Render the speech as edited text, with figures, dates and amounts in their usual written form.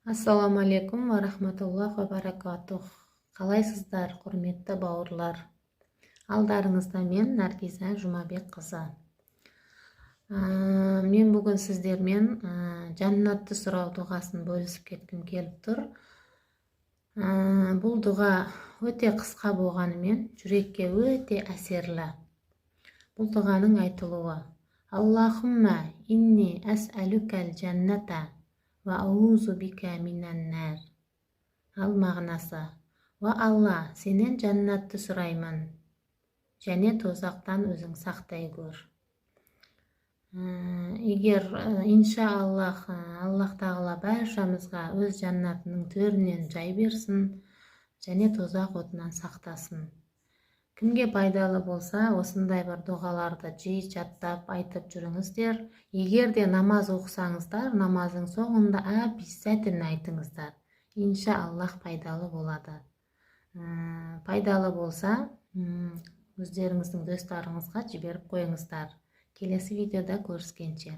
Ассаламу алейкум ва рахматуллах ва баракатух. Қалайсыздар, құрметті бауырлар? Алдарыңызда мен Наргиза Жұмабек қызы. Мен бүгін сіздермен жаннатты сұрау дұғасын бөлісіп кеткім келіп тұр. Бұл дұға өте қысқа болғанымен жүрекке өте әсерлі. Бұл дұғаның айтылуы: Аллахумма инни әсәлүкәл жанната ва аузу бика минан нар. Ал мағынасы: ва Алла, сенен жаннатты сұраймын, және тозақтан өзің сақтай көр. Егер инша Аллах тағала баршамызға өз жаннатының төрінен жай берсін, және тозақ отынан сақтасын. Кімге пайдалы болса, осындай бір дұғаларды жиі жаттап айтып жүріңіздер. Егер де намаз оқысаңыздар, намазың соңында обязательно айтыңыздар. Инша Аллах пайдалы болады. Пайдалы болса, өздеріңіздің достарыңызға жіберіп қойыңыздар. Келесі видеода көріскенше.